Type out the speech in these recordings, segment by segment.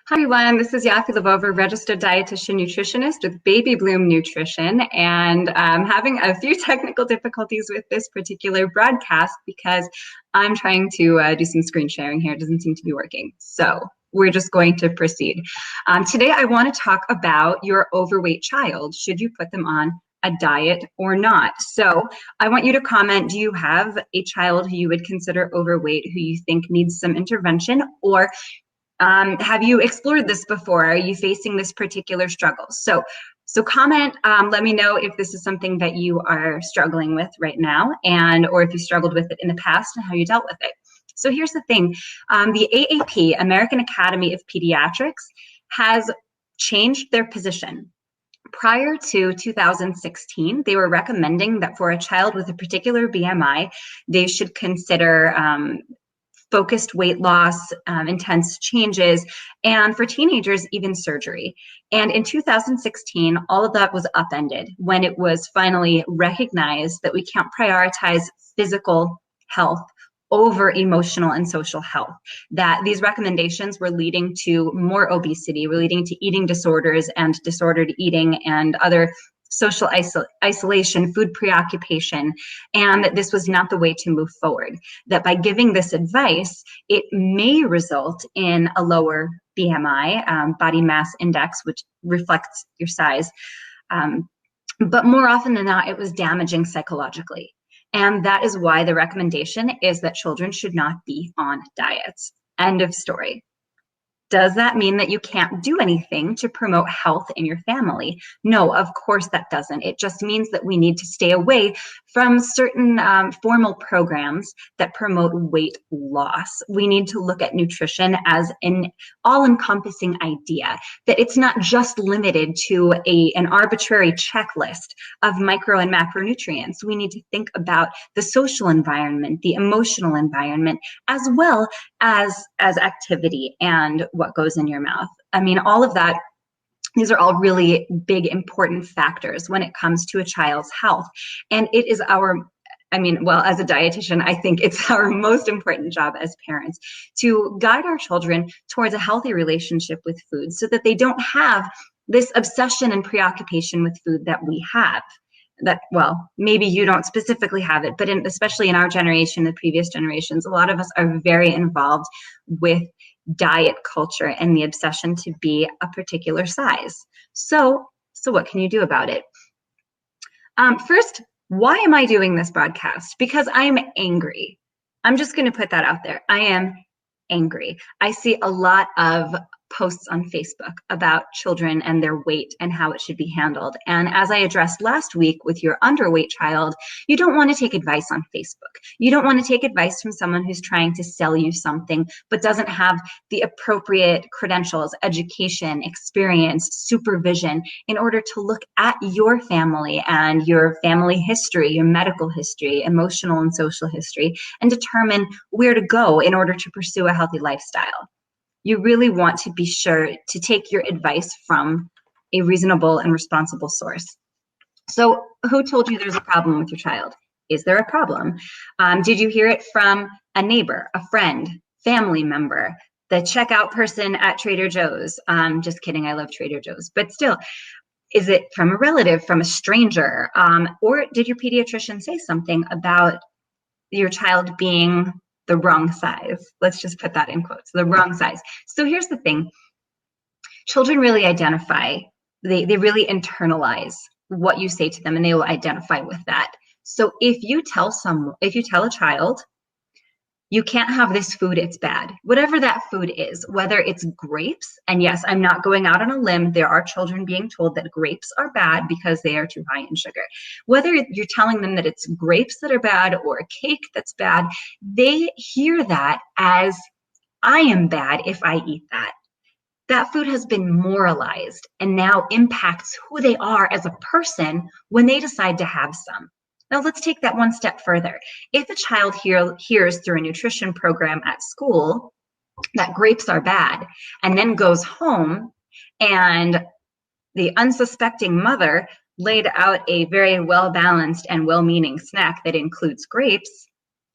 Hi everyone, this is Yaffi Lvova, registered dietitian nutritionist with Baby Bloom Nutrition, and I'm having a few technical difficulties with this particular broadcast because I'm trying to do some screen sharing here. It doesn't seem to be working, so we're just going to proceed. Today I want to talk about your overweight child. Should you put them on a diet or not? So I want you to comment, do you have a child who you would consider overweight, who you think needs some intervention, or have you explored this before? Are you facing this particular struggle? So comment, let me know if this is something that you are struggling with right now, or if you struggled with it in the past and how you dealt with it. So here's the thing, the AAP, American Academy of Pediatrics, has changed their position. Prior to 2016, they were recommending that for a child with a particular BMI, they should consider focused weight loss, intense changes, and for teenagers, even surgery. And in 2016, all of that was upended when it was finally recognized that we can't prioritize physical health over emotional and social health, that these recommendations were leading to more obesity, were leading to eating disorders and disordered eating and other social isolation, food preoccupation, and that this was not the way to move forward. That by giving this advice, it may result in a lower BMI, body mass index, which reflects your size. But more often than not, it was damaging psychologically. And that is why the recommendation is that children should not be on diets. End of story. Does that mean that you can't do anything to promote health in your family? No, of course that doesn't. It just means that we need to stay away from certain formal programs that promote weight loss. We need to look at nutrition as an all-encompassing idea, that it's not just limited to an arbitrary checklist of micro and macronutrients. We need to think about the social environment, the emotional environment, as well as activity and what goes in your mouth. I mean, all of that, these are all really big, important factors when it comes to a child's health. And it is as a dietitian, I think it's our most important job as parents to guide our children towards a healthy relationship with food so that they don't have this obsession and preoccupation with food that we have. That, well, maybe you don't specifically have it, but especially in our generation, the previous generations, a lot of us are very involved with diet culture and the obsession to be a particular size. So what can you do about it? First, why am I doing this broadcast? Because I'm angry. I'm just going to put that out there. I am angry. I see a lot of posts on Facebook about children and their weight and how it should be handled. And as I addressed last week with your underweight child, you don't want to take advice on Facebook. You don't want to take advice from someone who's trying to sell you something but doesn't have the appropriate credentials, education, experience, supervision in order to look at your family and your family history, your medical history, emotional and social history, and determine where to go in order to pursue a healthy lifestyle. You really want to be sure to take your advice from a reasonable and responsible source. So who told you there's a problem with your child? Is there a problem? Did you hear it from a neighbor, a friend, family member, the checkout person at Trader Joe's? Just kidding, I love Trader Joe's, but still, is it from a relative, from a stranger? Or did your pediatrician say something about your child being the wrong size? Let's just put that in quotes, the wrong size. So here's the thing. Children really identify, they really internalize what you say to them, and they will identify with that. So if you tell a child, you can't have this food, it's bad. Whatever that food is, whether it's grapes, and yes, I'm not going out on a limb. There are children being told that grapes are bad because they are too high in sugar. Whether you're telling them that it's grapes that are bad or a cake that's bad, they hear that as, I am bad if I eat that. That food has been moralized and now impacts who they are as a person when they decide to have some. Now let's take that one step further. If a child hears through a nutrition program at school that grapes are bad, and then goes home and the unsuspecting mother laid out a very well-balanced and well-meaning snack that includes grapes,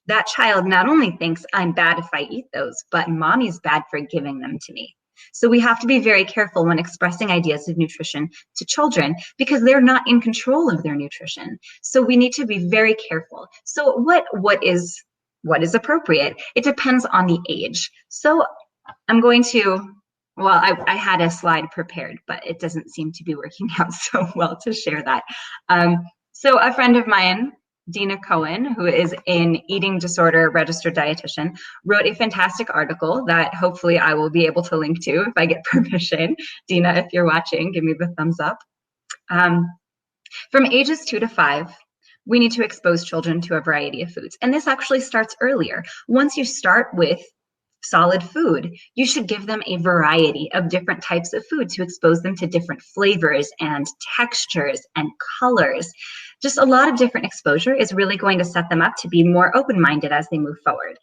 that child not only thinks I'm bad if I eat those, but mommy's bad for giving them to me. So we have to be very careful when expressing ideas of nutrition to children because they're not in control of their nutrition. So we need to be very careful. So what is appropriate? It depends on the age. So I'm going to, well, I had a slide prepared, but it doesn't seem to be working out so well to share that. So a friend of mine, Dina Cohen, who is an eating disorder registered dietitian, wrote a fantastic article that hopefully I will be able to link to if I get permission. Dina, if you're watching, give me the thumbs up. From ages 2 to 5, we need to expose children to a variety of foods. And this actually starts earlier. Once you start with solid food, you should give them a variety of different types of food to expose them to different flavors and textures and colors. Just a lot of different exposure is really going to set them up to be more open-minded as they move forward.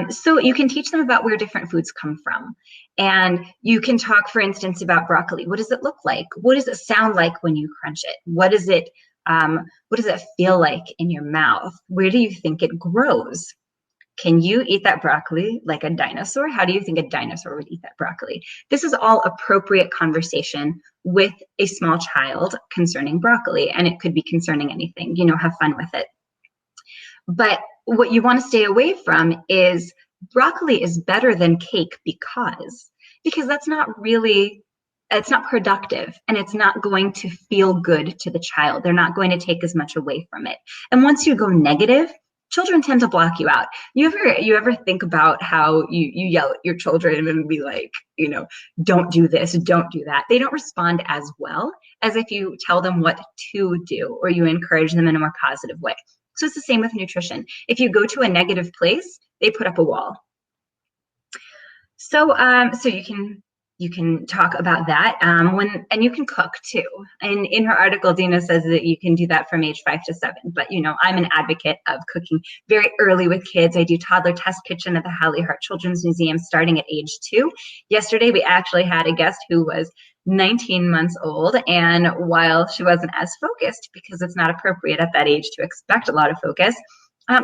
So you can teach them about where different foods come from. And you can talk, for instance, about broccoli. What does it look like? What does it sound like when you crunch it? What does it feel like in your mouth? Where do you think it grows? Can you eat that broccoli like a dinosaur? How do you think a dinosaur would eat that broccoli? This is all appropriate conversation with a small child concerning broccoli, and it could be concerning anything. Have fun with it. But what you want to stay away from is broccoli is better than cake because that's not really, it's not productive and it's not going to feel good to the child. They're not going to take as much away from it. And once you go negative, children tend to block you out. You ever think about how you yell at your children and be like, don't do this, don't do that. They don't respond as well as if you tell them what to do or you encourage them in a more positive way. So it's the same with nutrition. If you go to a negative place, they put up a wall. So you can talk about that and you can cook too. And in her article, Dina says that you can do that from age 5 to 7. But I'm an advocate of cooking very early with kids. I do toddler test kitchen at the Hallie Hart Children's Museum starting at age 2. Yesterday, we actually had a guest who was 19 months old, and while she wasn't as focused because it's not appropriate at that age to expect a lot of focus,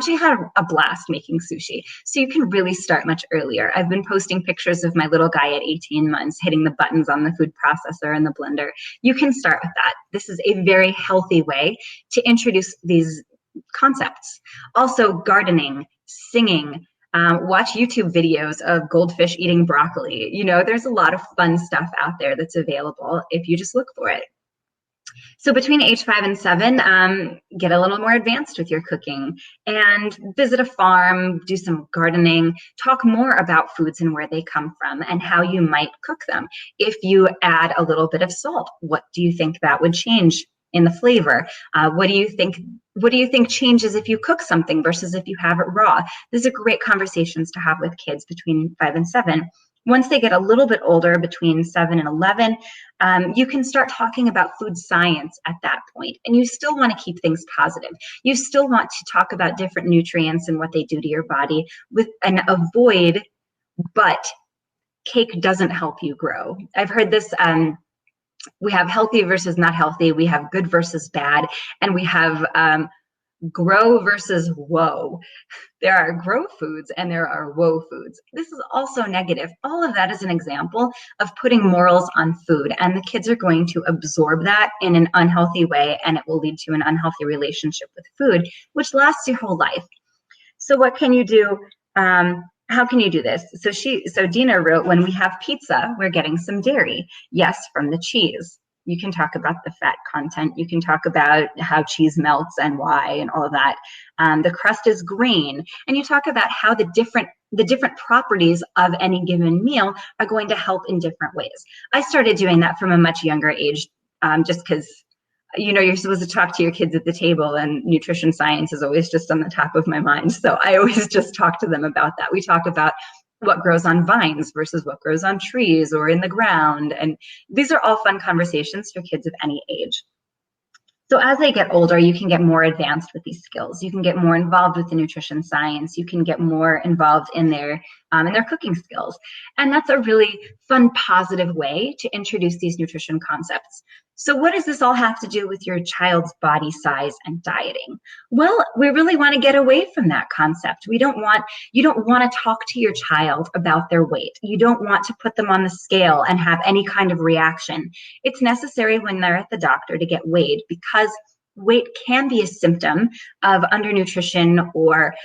she had a blast making sushi. So you can really start much earlier. I've been posting pictures of my little guy at 18 months hitting the buttons on the food processor and the blender. You can start with that. This is a very healthy way to introduce these concepts. Also, gardening, singing, watch YouTube videos of goldfish eating broccoli. There's a lot of fun stuff out there that's available if you just look for it. So between age 5 and 7, get a little more advanced with your cooking and visit a farm, do some gardening, talk more about foods and where they come from and how you might cook them. If you add a little bit of salt, what do you think that would change in the flavor? What do you think changes if you cook something versus if you have it raw? These are great conversations to have with kids between 5 and 7. Once they get a little bit older, between 7 and 11, you can start talking about food science at that point. And you still want to keep things positive. You still want to talk about different nutrients and what they do to your body and avoid, but cake doesn't help you grow. I've heard this, we have healthy versus not healthy. We have good versus bad. And we have grow versus woe. There are grow foods and there are woe foods. This is also negative. All of that is an example of putting morals on food, and the kids are going to absorb that in an unhealthy way, and it will lead to an unhealthy relationship with food, which lasts your whole life. So what can you do? How can you do this? So Dina wrote, when we have pizza, we're getting some dairy. Yes, from the cheese. You can talk about the fat content. You can talk about how cheese melts and why and all of that. The crust is green. And you talk about how the different properties of any given meal are going to help in different ways. I started doing that from a much younger age, just because you're supposed to talk to your kids at the table, and nutrition science is always just on the top of my mind. So I always just talk to them about that. We talk about what grows on vines versus what grows on trees or in the ground. And these are all fun conversations for kids of any age. So as they get older, you can get more advanced with these skills. You can get more involved with the nutrition science. You can get more involved in their and their cooking skills. And that's a really fun, positive way to introduce these nutrition concepts. So what does this all have to do with your child's body size and dieting? Well, we really want to get away from that concept. You don't want to talk to your child about their weight. You don't want to put them on the scale and have any kind of reaction. It's necessary when they're at the doctor to get weighed, because weight can be a symptom of undernutrition or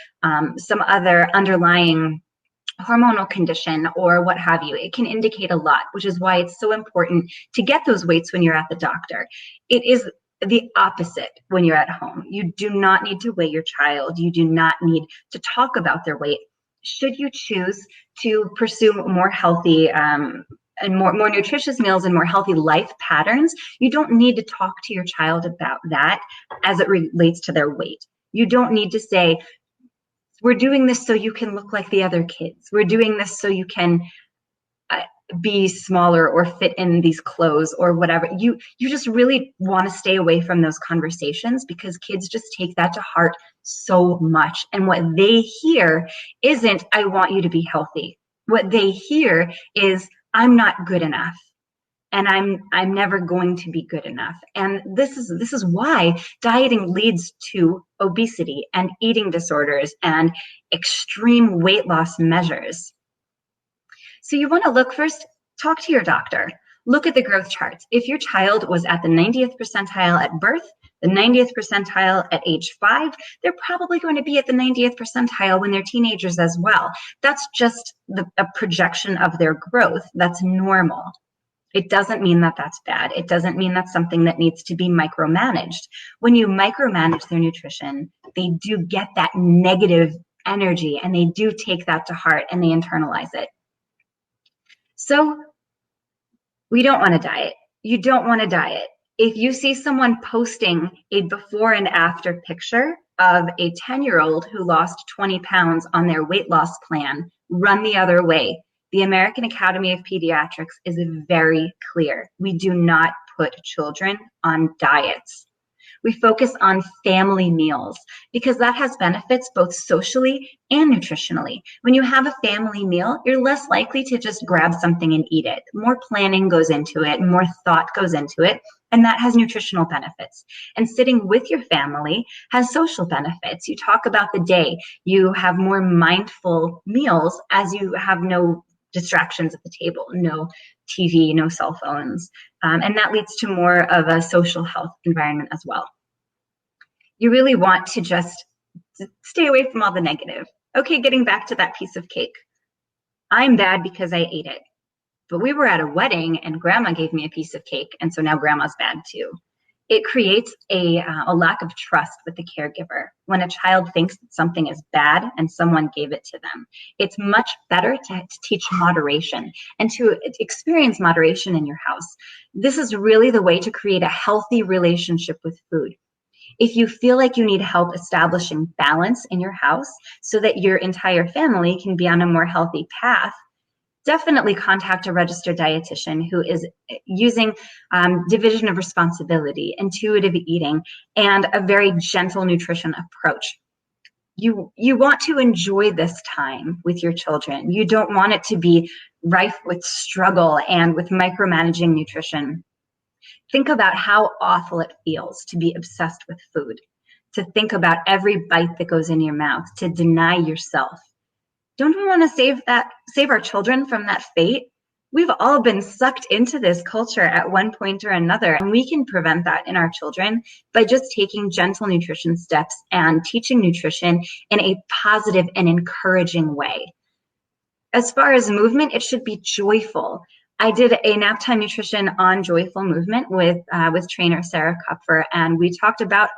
some other underlying hormonal condition or what have you. It can indicate a lot, which is why it's so important to get those weights when you're at the doctor. It is the opposite when you're at home. You do not need to weigh your child. You do not need to talk about their weight. Should you choose to pursue more healthy and more nutritious meals and more healthy life patterns, you don't need to talk to your child about that as it relates to their weight. You don't need to say, we're doing this so you can look like the other kids. We're doing this so you can be smaller or fit in these clothes or whatever. You just really want to stay away from those conversations, because kids just take that to heart so much. And what they hear isn't, I want you to be healthy. What they hear is, I'm not good enough. And I'm never going to be good enough. And this is why dieting leads to obesity and eating disorders and extreme weight loss measures. So you want to look first, talk to your doctor. Look at the growth charts. If your child was at the 90th percentile at birth, the 90th percentile at age 5, they're probably going to be at the 90th percentile when they're teenagers as well. That's just a projection of their growth. That's normal. It doesn't mean that that's bad. It doesn't mean that's something that needs to be micromanaged. When you micromanage their nutrition, they do get that negative energy, and they do take that to heart and they internalize it. So we don't want to diet. You don't want to diet. If you see someone posting a before and after picture of a 10-year-old who lost 20 pounds on their weight loss plan, run the other way. The American Academy of Pediatrics is very clear. We do not put children on diets. We focus on family meals because that has benefits both socially and nutritionally. When you have a family meal, you're less likely to just grab something and eat it. More planning goes into it, more thought goes into it, and that has nutritional benefits. And sitting with your family has social benefits. You talk about the day. You have more mindful meals as you have no distractions at the table, no TV, no cell phones. And that leads to more of a social health environment as well. You really want to just stay away from all the negative. Okay, getting back to that piece of cake. I'm bad because I ate it. But we were at a wedding and grandma gave me a piece of cake, and so now grandma's bad too. It creates a lack of trust with the caregiver when a child thinks that something is bad and someone gave it to them. It's much better to teach moderation and to experience moderation in your house. This is really the way to create a healthy relationship with food. If you feel like you need help establishing balance in your house so that your entire family can be on a more healthy path, definitely contact a registered dietitian who is using division of responsibility, intuitive eating, and a very gentle nutrition approach. You want to enjoy this time with your children. You don't want it to be rife with struggle and with micromanaging nutrition. Think about how awful it feels to be obsessed with food, to think about every bite that goes in your mouth, to deny yourself. Don't we want to save our children from that fate? We've all been sucked into this culture at one point or another, and we can prevent that in our children by just taking gentle nutrition steps and teaching nutrition in a positive and encouraging way. As far as movement, it should be joyful. I did a nap time nutrition on joyful movement with trainer Sarah Kupfer, and we talked about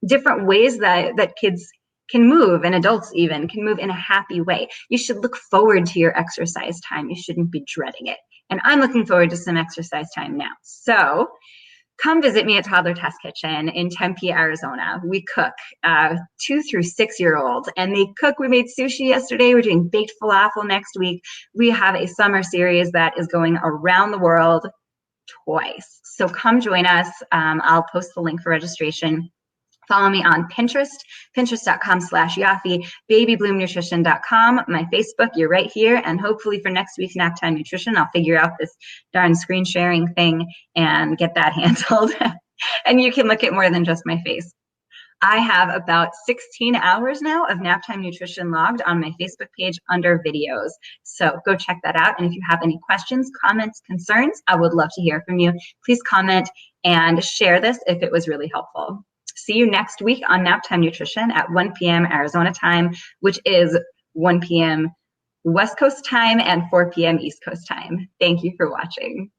different ways that kids can move, and adults even can move in a happy way. You should look forward to your exercise time. You shouldn't be dreading it. And I'm looking forward to some exercise time now. So come visit me at Toddler Test Kitchen in Tempe, Arizona. We cook 2 through 6-year-olds, and they cook. We made sushi yesterday. We're doing baked falafel next week. We have a summer series that is going around the world twice. So come join us. I'll post the link for registration Follow me on Pinterest, pinterest.com/Yaffi, babybloomnutrition.com, my Facebook, you're right here, and hopefully for next week's Naptime Nutrition, I'll figure out this darn screen sharing thing and get that handled. And you can look at more than just my face. I have about 16 hours now of Naptime Nutrition logged on my Facebook page under videos. So go check that out. And if you have any questions, comments, concerns, I would love to hear from you. Please comment and share this if it was really helpful. See you next week on Naptime Nutrition at 1 p.m. Arizona time, which is 1 p.m. West Coast time and 4 p.m. East Coast time. Thank you for watching.